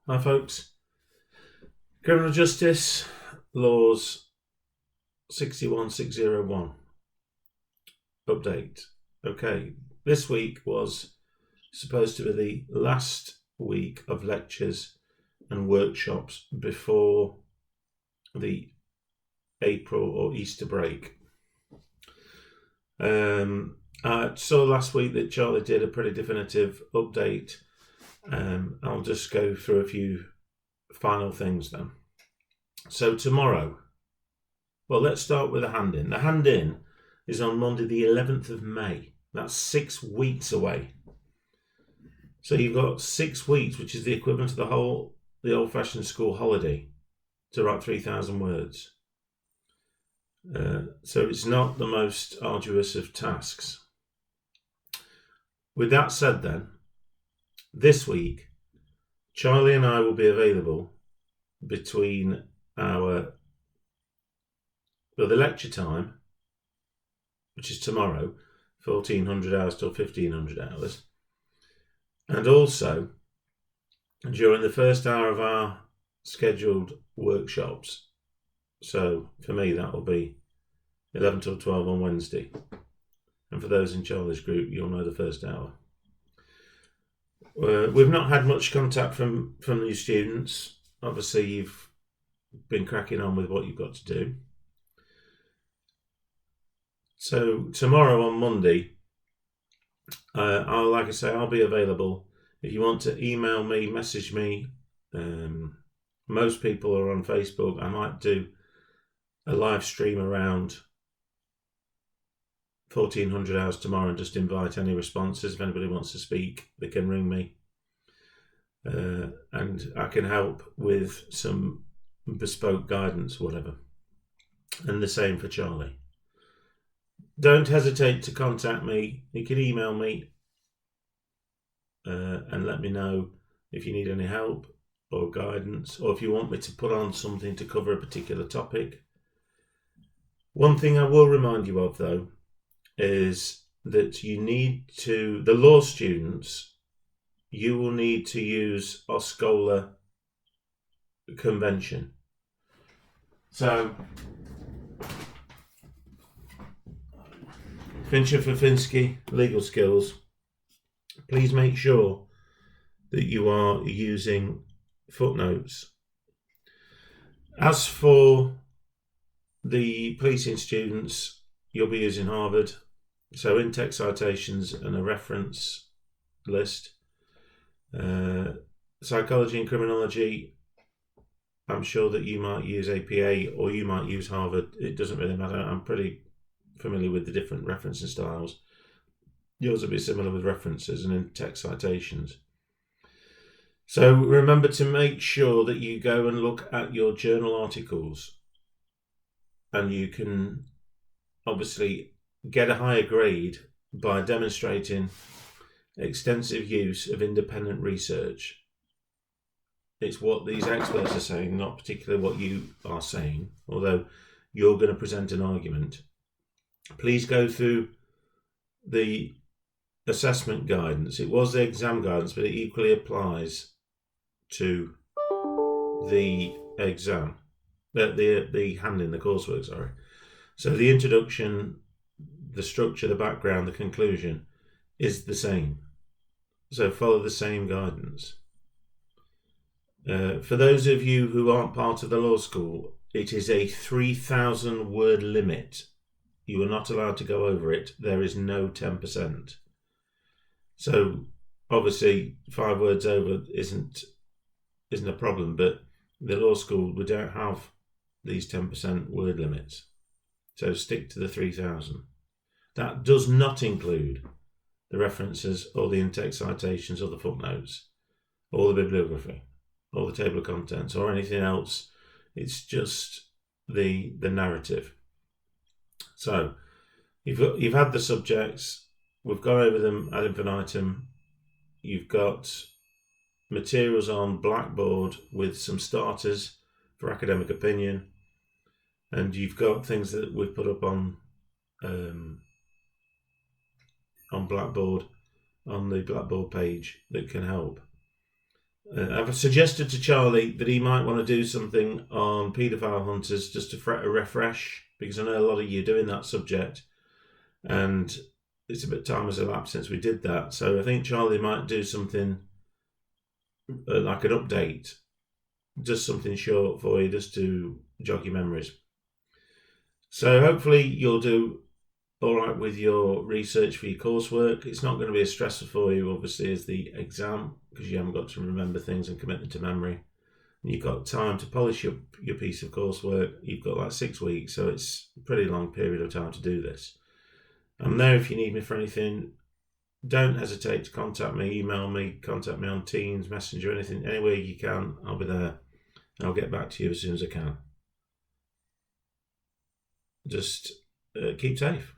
Hi folks. Criminal Justice, Laws 61601. Update. Okay, this week was supposed to be the last week of lectures and workshops before the April or Easter break. I saw last week that Charlie did a pretty definitive update. I'll just go through a few final things then. So tomorrow, well, let's start with the hand-in. The hand-in is on Monday the 11th of May. That's 6 weeks away. So you've got 6 weeks, which is the equivalent of the old-fashioned school holiday, to write 3,000 words. So it's not the most arduous of tasks. With that said then, this week, Charlie and I will be available between the lecture time, which is tomorrow, 1400 hours till 1500 hours, and also during the first hour of our scheduled workshops. So for me, that will be 11 till 12 on Wednesday. And for those in Charlie's group, you'll know the first hour. We've not had much contact from the students. Obviously, you've been cracking on with what you've got to do. So tomorrow on Monday, I'll be available. If you want to email me, message me. Most people are on Facebook. I might do a live stream around 1400 hours tomorrow and just invite any responses. If anybody wants to speak, they can ring me. And I can help with some bespoke guidance, whatever. And the same for Charlie. Don't hesitate to contact me. You can email me and let me know if you need any help or guidance, or if you want me to put on something to cover a particular topic. One thing I will remind you of, though, is that the law students, you will need to use Oscola Convention. So, Fincher Fafinsky, legal skills. Please make sure that you are using footnotes. As for the policing students, you'll be using Harvard. So in-text citations and a reference list. Psychology and criminology, I'm sure that you might use APA or you might use Harvard. It doesn't really matter. I'm pretty familiar with the different referencing styles. Yours will be similar with references and in-text citations. So remember to make sure that you go and look at your journal articles, and you can obviously get a higher grade by demonstrating extensive use of independent research. It's what these experts are saying, not particularly what you are saying, although you're going to present an argument. Please go through the assessment guidance. It was the exam guidance, but it equally applies to the exam, the hand-in, the coursework, sorry. So the introduction, the structure, the background, the conclusion is the same. So follow the same guidance. For those of you who aren't part of the law school, it is a 3,000 word limit. You are not allowed to go over it. There is no 10%. So obviously 5 words over isn't a problem, but the law school, we don't have these 10% word limits. So stick to the 3,000. That does not include the references or the in-text citations or the footnotes or the bibliography or the table of contents or anything else. It's just the narrative. So you've had the subjects. We've gone over them ad infinitum. You've got materials on Blackboard with some starters for academic opinion, and you've got things that we've put up on Blackboard, on the Blackboard page, that can help. I've suggested to Charlie that he might want to do something on paedophile hunters just to a refresh, because I know a lot of you are doing that subject, and it's a bit time has elapsed since we did that. So I think Charlie might do something like an update, just something short for you, just to jog your memories. So hopefully you'll do all right with your research for your coursework. It's not going to be as stressful for you, obviously, as the exam, because you haven't got to remember things and commit them to memory. And you've got time to polish your piece of coursework. You've got like 6 weeks, so it's a pretty long period of time to do this. I'm there if you need me for anything. Don't hesitate to contact me, email me, contact me on Teams, Messenger, anything, anywhere you can. I'll be there. I'll get back to you as soon as I can. Just keep safe.